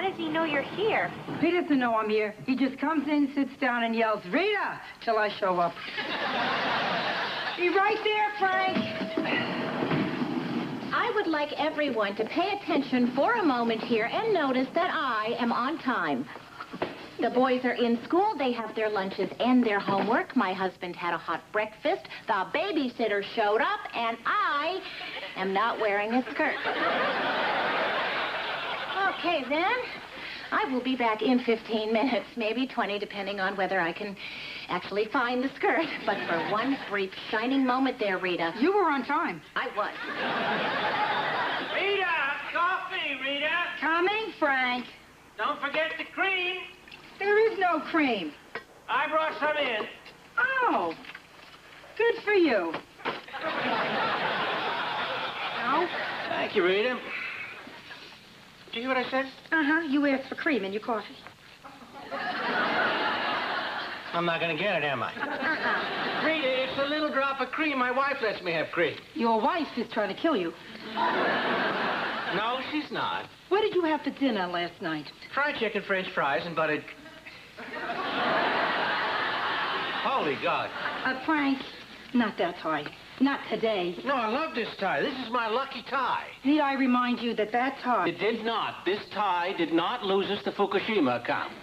How does he know you're here? He doesn't know I'm here. He just comes in, sits down, and yells, "Rita!" till I show up. Be right there, Frank. I would like everyone to pay attention for a moment here and notice that I am on time. The boys are in school. They have their lunches and their homework. My husband had a hot breakfast. The babysitter showed up, and I am not wearing a skirt. Okay, then. I will be back in 15 minutes, maybe 20, depending on whether I can actually find the skirt. But for one brief, shining moment there, Rita. You were on time. I was. Rita! Coffee, Rita! Coming, Frank. Don't forget the cream. There is no cream. I brought some in. Oh, good for you. No? Thank you, Rita. Did you hear what I said? Uh-huh. You asked for cream in your coffee. I'm not going to get it, am I? Uh-uh. Rita, it's a little drop of cream. My wife lets me have cream. Your wife is trying to kill you. No, she's not. What did you have for dinner last night? Fried chicken, French fries, and buttered... Holy God. Frank, not that tie. Not today. No, I love this tie. This is my lucky tie. Need I remind you that that tie... It did not. This tie did not lose us the Fukushima account.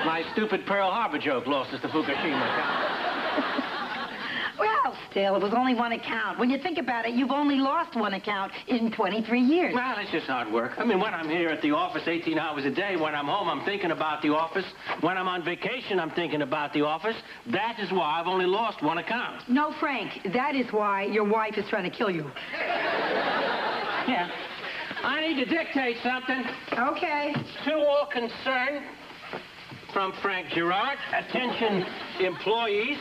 My stupid Pearl Harbor joke lost us the Fukushima account. Well, still, it was only one account. When you think about it, you've only lost one account in 23 years. Well, it's just hard work. I mean, when I'm here at the office 18 hours a day, when I'm home, I'm thinking about the office. When I'm on vacation, I'm thinking about the office. That is why I've only lost one account. No, Frank, that is why your wife is trying to kill you. Yeah. I need to dictate something. Okay. To all concerned, from Frank Gerard. Attention, employees.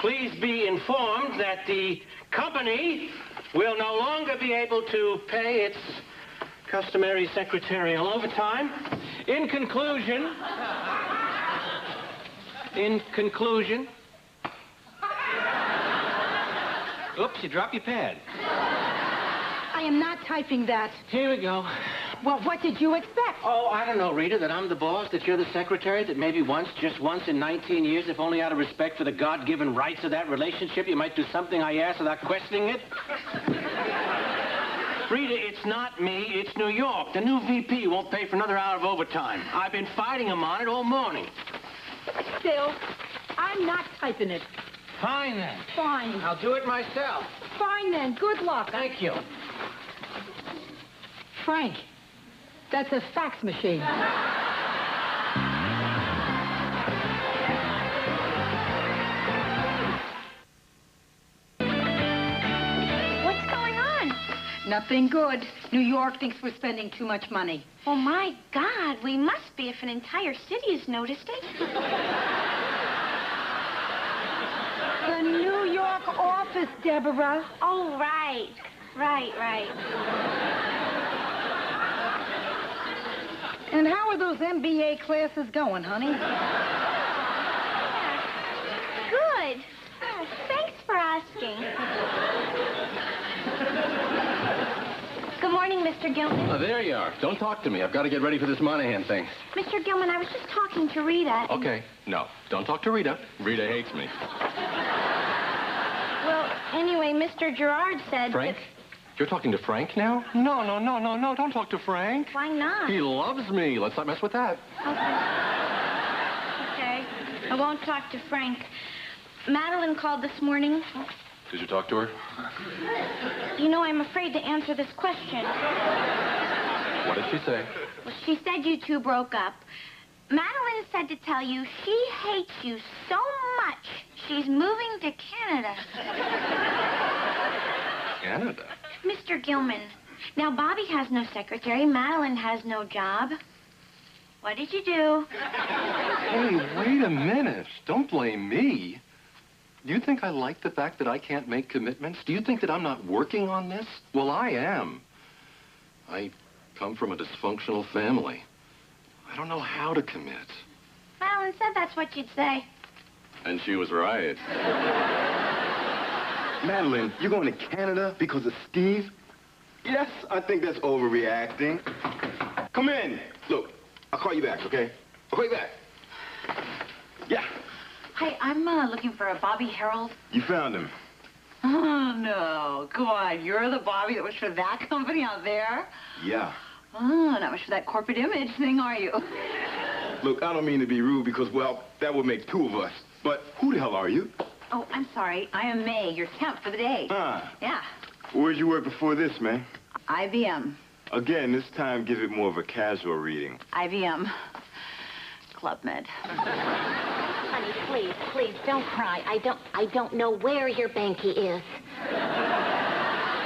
Please be informed that the company will no longer be able to pay its customary secretarial overtime. In conclusion... Oops, you dropped your pad. I am not typing that. Here we go. Well, what did you expect? Oh, I don't know, Rita, that I'm the boss, that you're the secretary, that maybe once, just once in 19 years, if only out of respect for the God-given rights of that relationship, you might do something I ask without questioning it. Rita, it's not me, it's New York. The new VP won't pay for another hour of overtime. I've been fighting him on it all morning. Still, I'm not typing it. Fine, then. Fine. I'll do it myself. Fine, then. Good luck. Thank you. Frank, that's a fax machine. What's going on? Nothing good. New York thinks we're spending too much money. Oh, my God. We must be if an entire city has noticed it. The New York office, Deborah. Oh, right. Right. And how are those MBA classes going, honey? Good. Oh, thanks for asking. Good morning, Mr. Gilman. Oh, there you are. Don't talk to me. I've got to get ready for this Monahan thing. Mr. Gilman, I was just talking to Rita. Okay. No, don't talk to Rita. Rita hates me. Well, anyway, Mr. Gerard said... Frank? You're talking to Frank now? No. Don't talk to Frank. Why not? He loves me. Let's not mess with that. Okay. I won't talk to Frank. Madeline called this morning. Did you talk to her? You know, I'm afraid to answer this question. What did she say? Well, she said you two broke up. Madeline said to tell you she hates you so much, she's moving to Canada. Canada? Mr. Gilman, now Bobby has no secretary. Madeline has no job. What did you do? Hey, wait a minute. Don't blame me. Do you think I like the fact that I can't make commitments? Do you think that I'm not working on this? Well, I am. I come from a dysfunctional family. I don't know how to commit. Madeline said that's what you'd say. And she was right. Madeline, you're going to Canada because of Steve? Yes, I think that's overreacting. Come in. Look, I'll call you back, okay? I'll call you back. Yeah. Hi, I'm looking for a Bobby Harold. You found him. Oh, no. Go on. You're the Bobby that was for that company out there? Yeah. Oh, not much for that corporate image thing, are you? Look, I don't mean to be rude because, well, that would make two of us. But who the hell are you? Oh, I'm sorry. I am May, your temp for the day. Ah. Yeah. Where'd you work before this, man? IBM. Again, this time give it more of a casual reading. IBM. Club Med. Honey, please, don't cry. I don't know where your banky is.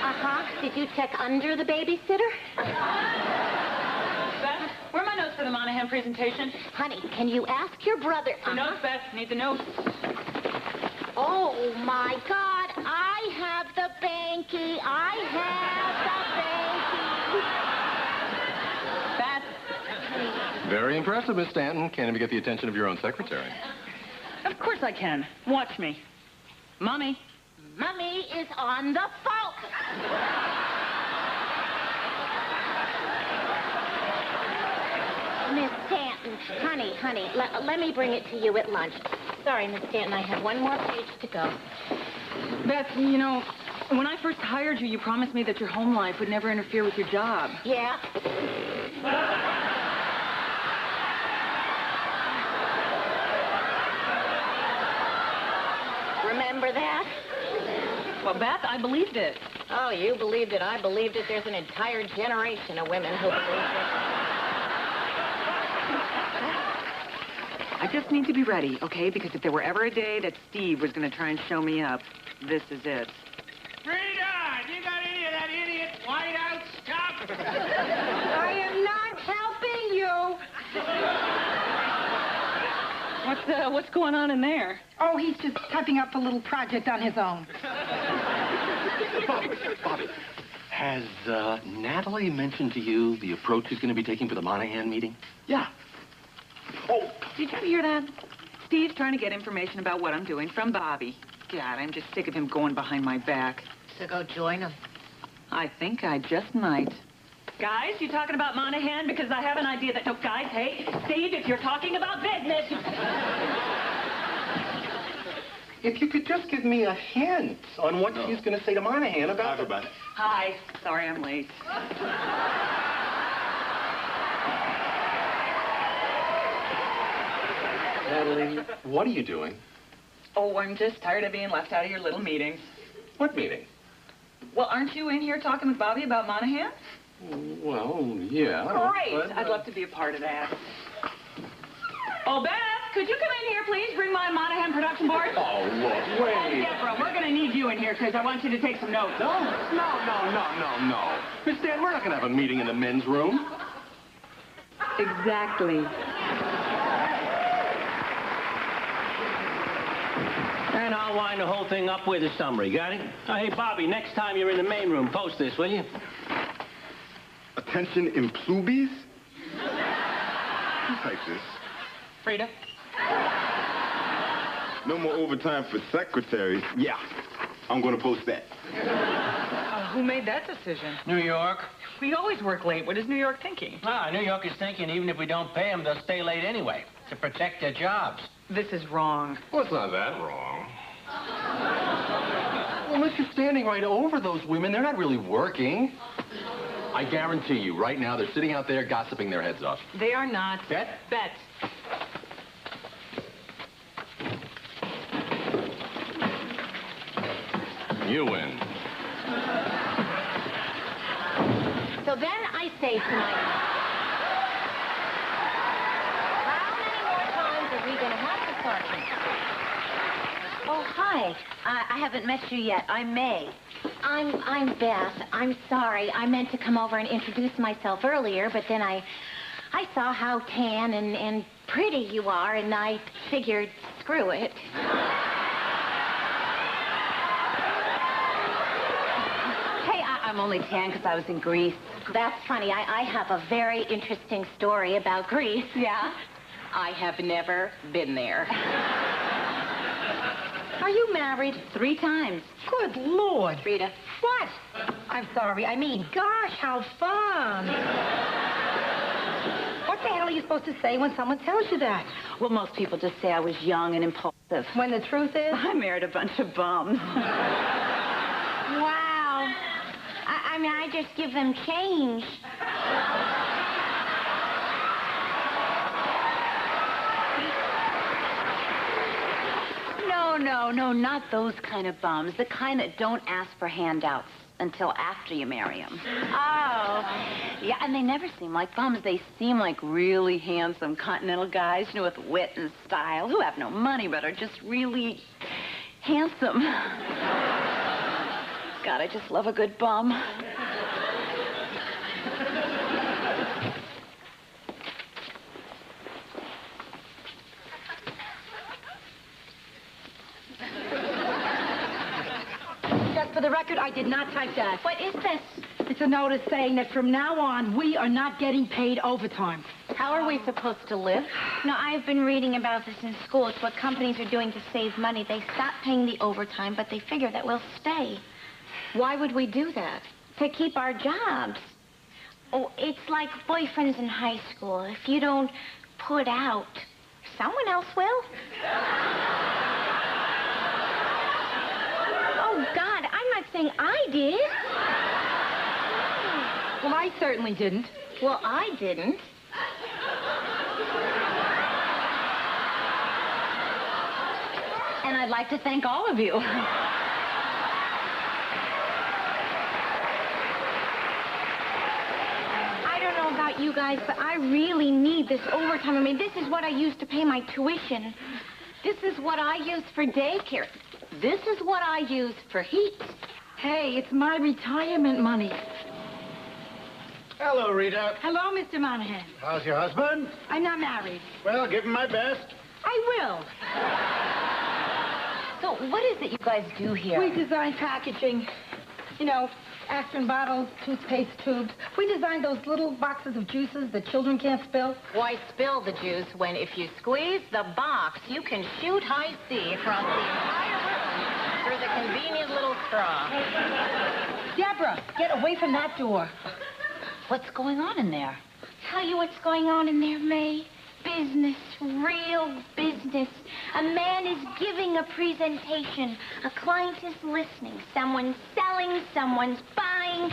Uh-huh. Did you check under the babysitter? Beth, where are my notes for the Monahan presentation? Honey, can you ask your brother? The notes, Beth. Need the notes. Oh, my God. I have the banky. I have the banky. Beth. Very impressive, Miss Stanton. Can't even get the attention of your own secretary. Of course I can. Watch me. Mommy. Mommy is on the phone. Miss Stanton, honey, let me bring it to you at lunch. Sorry, Miss Stanton, I have one more page to go. Beth, you know, when I first hired you, you promised me that your home life would never interfere with your job. Yeah? Remember that? Well, Beth, I believed it. Oh, you believed it. I believed it. There's an entire generation of women who believe it. I just need to be ready, okay? Because if there were ever a day that Steve was going to try and show me up, this is it. Frida, you got any of that idiot whiteout stuff? I am not helping you. What's going on in there? Oh, he's just typing up a little project on his own. Bobby, has Natalie mentioned to you the approach he's going to be taking for the Monahan meeting? Yeah. Oh, did you hear that? Steve's trying to get information about what I'm doing from Bobby. God, I'm just sick of him going behind my back. So go join him. I think I just might. Guys, you talking about Monahan? Because I have an idea that... No, guys, hey, Steve, if you're talking about business... If you could just give me a hint on what she's going to say to Monahan about... Hi. Sorry I'm late. Natalie, what are you doing? Oh, I'm just tired of being left out of your little meetings. What meeting? Well, aren't you in here talking with Bobby about Monahan? Well, yeah. Great. But, I'd love to be a part of that. Oh, Beth, could you come in here, please? Bring my Monahan production board. Oh, look, wait. Deborah, we're going to need you in here because I want you to take some notes. No. Miss Stan, we're not going to have a meeting in the men's room. Exactly. And I'll wind the whole thing up with a summary. Got it? Hey, Bobby, next time you're in the main room, post this, will you? Attention employees? Who typed this? Frida. No more overtime for secretaries. Yeah, I'm going to post that. Who made that decision? New York. We always work late. What is New York thinking? New York is thinking even if we don't pay them, they'll stay late anyway to protect their jobs. This is wrong. Well, it's not that wrong. Well, look, you're standing right over those women. They're not really working. I guarantee you, right now, they're sitting out there gossiping their heads off. They are not. Bet? Bet. You win. So then I say to myself, how many more times are we going to have to talk? Oh, hi. I haven't met you yet. I'm May. I'm Beth. I'm sorry. I meant to come over and introduce myself earlier, but then I saw how tan and pretty you are, and I figured, screw it. Hey, I'm only tan because I was in Greece. That's funny. I have a very interesting story about Greece. Yeah? I have never been there. Are you married? 3 times. Good Lord. Rita. What? I'm sorry. I mean, gosh, how fun. What What the hell are you supposed to say when someone tells you that? Well, most people just say I was young and impulsive. When the truth is? I married a bunch of bums. Wow. I mean, I just give them change. No, not those kind of bums. The kind that don't ask for handouts until after you marry them. Oh. Yeah, and they never seem like bums. They seem like really handsome continental guys, you know, with wit and style, who have no money but are just really handsome. God, I just love a good bum. For the record, I did not type that. What is this? It's a notice saying that from now on, we are not getting paid overtime. How are we supposed to live? No, I've been reading about this in school. It's what companies are doing to save money. They stop paying the overtime, but they figure that we'll stay. Why would we do that? To keep our jobs. Oh, it's like boyfriends in high school. If you don't put out, someone else will. Oh, God, I'm not saying I did. Well, I certainly didn't. Well, I didn't. And I'd like to thank all of you. I don't know about you guys, but I really need this overtime. I mean, this is what I use to pay my tuition. This is what I use for daycare. This is what I use for heat. Hey, it's my retirement money. Hello, Rita. Hello, Mr. Monahan. How's your husband? I'm not married. Well, give him my best. I will. So what is it you guys do here? We design packaging. You know, aspirin bottles, toothpaste tubes. We designed those little boxes of juices that children can't spill. Why spill the juice when if you squeeze the box, you can shoot high C across the entire room through the convenient little straw? Deborah, get away from that door. What's going on in there? Tell you what's going on in there, May. Business, real business. A man is giving a presentation. A client is listening. Someone's selling, someone's buying.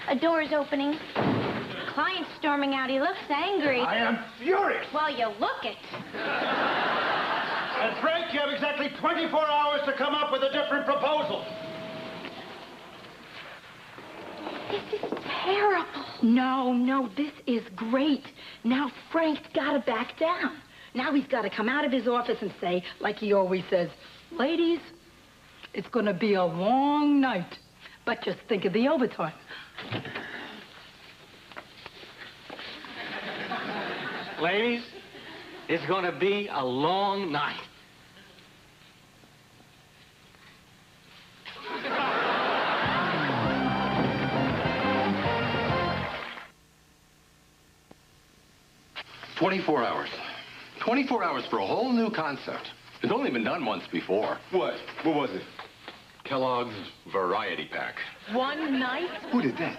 A door's opening. A client's storming out. He looks angry. I am furious. Well, you look it. And Frank, you have exactly 24 hours to come up with a different proposal. This is terrible. No, this is great. Now Frank's got to back down. Now he's got to come out of his office and say, like he always says, ladies, it's going to be a long night, but just think of the overtime. Ladies, it's going to be a long night. "24 hours. 24 hours for a whole new concept. It's only been done once before. What? What was it? Kellogg's Variety Pack. One night? Who did that?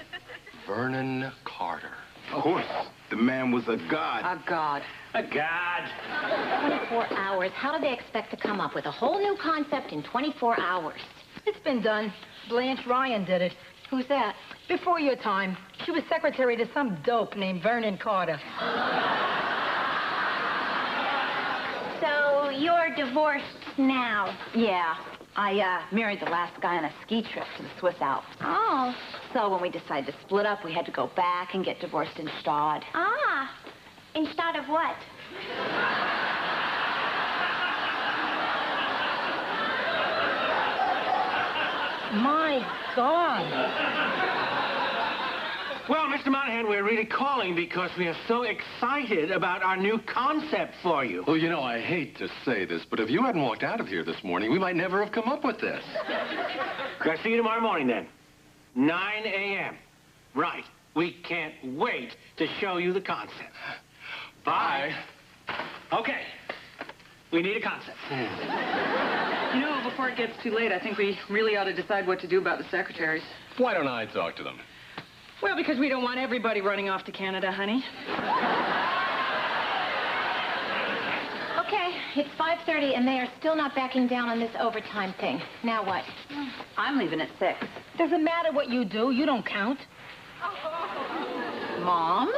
Vernon Carter. Of course. The man was a god. A god. A god. 24 hours. How do they expect to come up with a whole new concept in 24 hours? It's been done. Blanche Ryan did it. Who's that? Before your time. She was secretary to some dope named Vernon Carter. So you're divorced now? Yeah. I married the last guy on a ski trip to the Swiss Alps. Oh. So when we decided to split up, we had to go back and get divorced instead. Ah. Instead of what? My God. Well, Mr. Monahan, we're really calling because we are so excited about our new concept for you. Well, you know, I hate to say this, but if you hadn't walked out of here this morning, we might never have come up with this. I'll see you tomorrow morning, then. 9 a.m. Right. We can't wait to show you the concept. Bye. Okay. We need a concept. You know, before it gets too late, I think we really ought to decide what to do about the secretaries. Why don't I talk to them? Well, because we don't want everybody running off to Canada, honey. Okay, it's 5:30, and they are still not backing down on this overtime thing. Now what? I'm leaving at 6. Doesn't matter what you do. You don't count. Mom?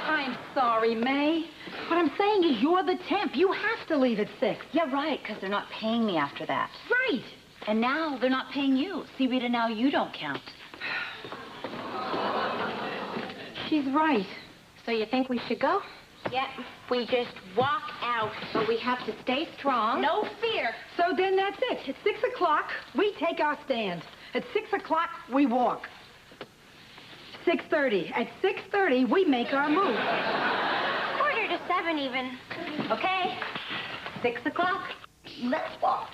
I'm sorry, May. What I'm saying is you're the temp. You have to leave at 6. Yeah, right, because they're not paying me after that. Right. And now they're not paying you. See, Rita, now you don't count. She's right. So you think we should go? Yeah, we just walk out, but we have to stay strong. No fear. So then that's it. At 6 o'clock, we take our stand. At 6 o'clock, we walk. 6:30. At 6:30, we make our move. Quarter to 7 even. Okay, 6 o'clock. Let's walk.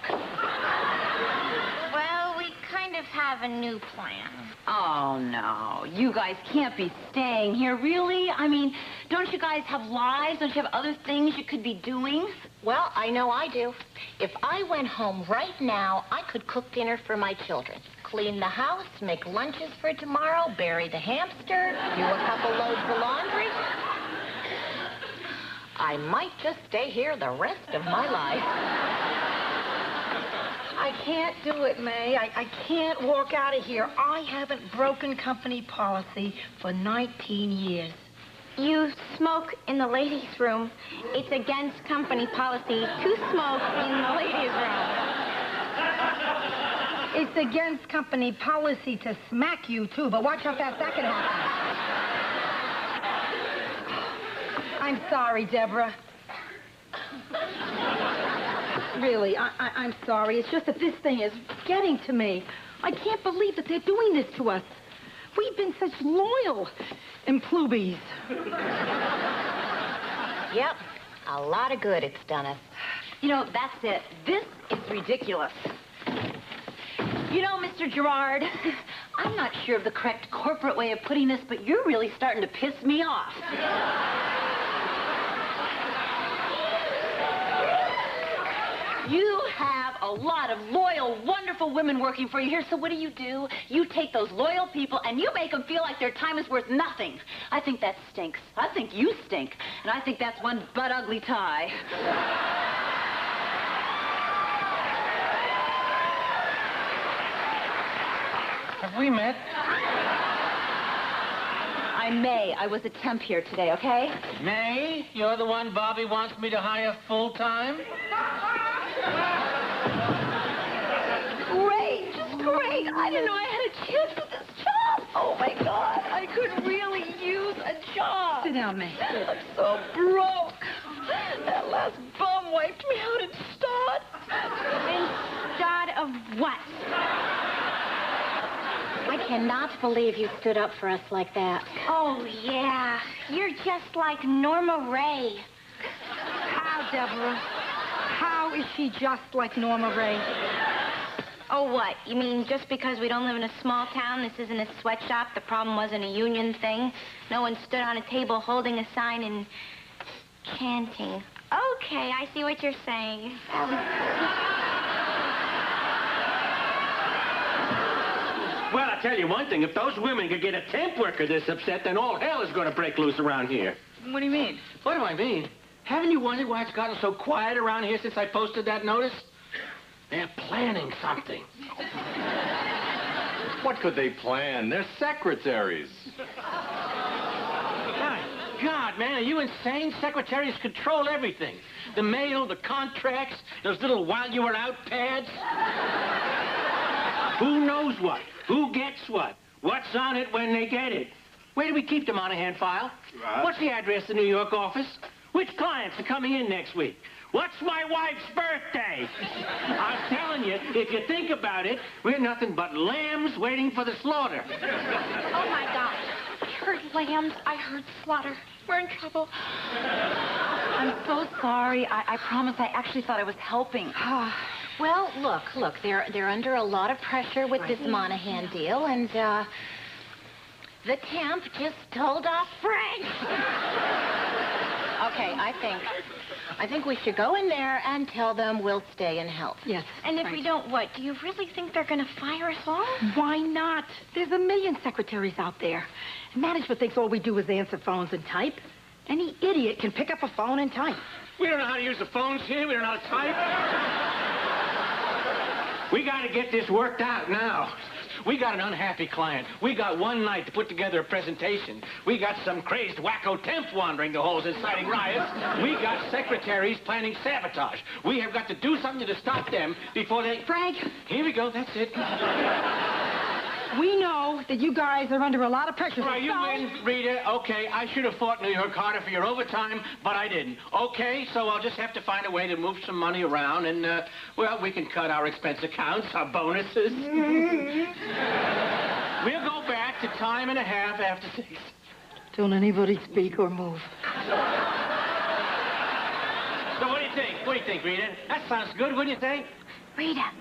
Well, we kind of have a new plan. Oh, no. You guys can't be staying here, really? I mean, don't you guys have lives? Don't you have other things you could be doing? Well, I know I do. If I went home right now, I could cook dinner for my children. Clean the house, make lunches for tomorrow, bury the hamster, do a couple loads of laundry. I might just stay here the rest of my life. I can't do it, May. I can't walk out of here. I haven't broken company policy for 19 years. You smoke in the ladies' room. It's against company policy to smoke in the ladies' room. It's against company policy to smack you, too, but watch how fast that can happen. I'm sorry, Deborah. Really, I'm sorry. It's just that this thing is getting to me. I can't believe that they're doing this to us. We've been such loyal employees. Yep, a lot of good it's done us. You know, that's it. This is ridiculous. You know, Mr. Gerard, I'm not sure of the correct corporate way of putting this, but you're really starting to piss me off. You have a lot of loyal, wonderful women working for you here, so what do? You take those loyal people and you make them feel like their time is worth nothing. I think that stinks. I think you stink. And I think that's one butt-ugly tie. Have we met? I'm May. I was a temp here today, okay? May, you're the one Bobby wants me to hire full-time? Great, just great. I didn't know I had a chance with this job. Oh, my God. I could really use a job. Sit down, May. I'm so broke. That last bum wiped me out instead. Instead of what? I cannot believe you stood up for us like that. Oh, yeah. You're just like Norma Ray. How, Deborah? How is she just like Norma Ray? Oh, what? You mean just because we don't live in a small town, this isn't a sweatshop, the problem wasn't a union thing? No one stood on a table holding a sign and chanting. Okay, I see what you're saying. Well, I'll tell you one thing. If those women could get a temp worker this upset, then all hell is going to break loose around here. What do you mean? What do I mean? Haven't you wondered why it's gotten so quiet around here since I posted that notice? They're planning something. What could they plan? They're secretaries. My God, man, are you insane? Secretaries control everything. The mail, the contracts, those little while-you-were-out pads. Who knows what? Who gets what? What's on it when they get it? Where do we keep them on a hand file? What's the address of the New York office? Which clients are coming in next week? What's my wife's birthday? I'm telling you, if you think about it, we're nothing but lambs waiting for the slaughter. Oh, my gosh. I heard lambs. I heard slaughter. We're in trouble. I'm so sorry. I promise I actually thought I was helping. Well, look, they're under a lot of pressure with this Monahan deal, and, the temp just told off Frank. Okay, I think we should go in there and tell them we'll stay and help. Yes. And if we don't, what? Do you really think they're going to fire us all? Why not? There's a million secretaries out there. Management thinks all we do is answer phones and type. Any idiot can pick up a phone and type. We don't know how to use the phones here. We don't know how to type. We got to get this worked out now. We got an unhappy client. We got one night to put together a presentation. We got some crazed wacko temp wandering the halls inciting riots. We got secretaries planning sabotage. We have got to do something to stop them before they... Frank. Here we go. That's it. We know that you guys are under a lot of pressure. Right, you win, Rita. Okay, I should have fought New York harder for your overtime, but I didn't. Okay, so I'll just have to find a way to move some money around, and, well, we can cut our expense accounts, our bonuses. We'll go back to time and a half after 6. Don't anybody speak or move. So what do you think? What do you think, Rita? That sounds good, wouldn't you think? Rita,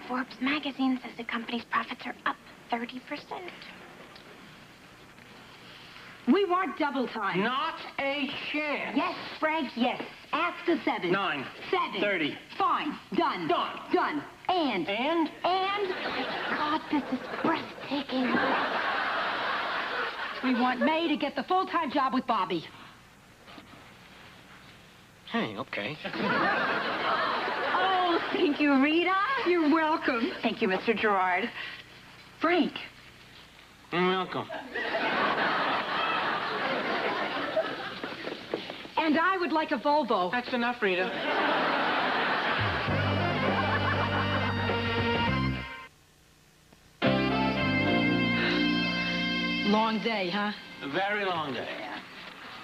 Forbes magazine says the company's profits are up 30%. We want double time. Not a chance. Yes, Frank, yes. After 7. 9. 7. 30. Fine. Done. Done. Done. And? God, this is breathtaking. We want May to get the full-time job with Bobby. Hey, okay. Oh, thank you, Rita. You're welcome. Thank you, Mr. Gerard. Frank. You're welcome. And I would like a Volvo. That's enough, Rita. Long day, huh? A very long day.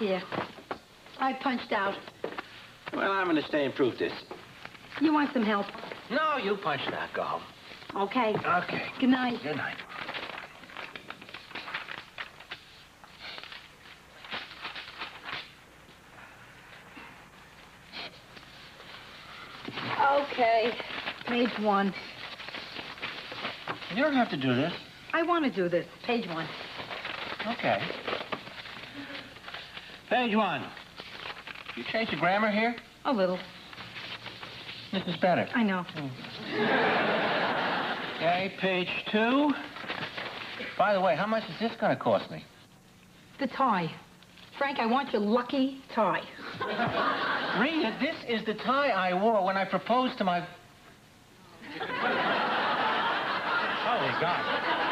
Yeah. I punched out. Well, I'm going to stay and prove this. You want some help? No, you punch that. Go home. Okay. Okay. Good night. Good night. Okay. Page 1. You don't have to do this. I want to do this. Page 1. Okay. Page 1. You change the grammar here? A little. This is better. I know. Okay, page 2. By the way, how much is this going to cost me? The tie. Frank, I want your lucky tie. Rita, this is the tie I wore when I proposed to my... Holy God.